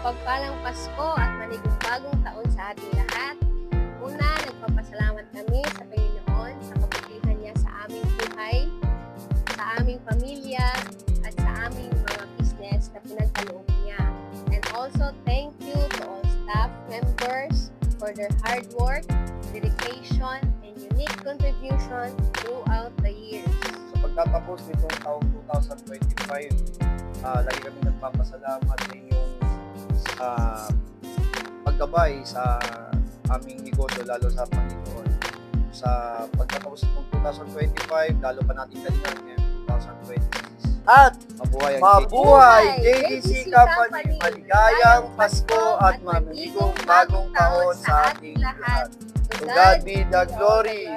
Mapagpalang Pasko at maligayang bagong taon sa ating lahat. Una, nagpapasalamat kami sa Panginoon sa kabutihan niya sa aming buhay, sa aming pamilya, at sa aming mga business na pinagkaloob niya. And also, thank you to all staff members for their hard work, dedication, and unique contribution throughout the years. Sa pagtatapos nitong taong 2025, lagi kami nagpapasalamat sa inyong paggabay sa aming negosyo, lalo sa Panginoon. Sa pagtatapos nitong 2025, lalo pa natin galingan ngayon 2026. At Mabuhay ang mabuhay JDC JDC Company! Maligayang Maligayang Pasko at mamimigong bagong taon sa ating lahat. To God be the glory!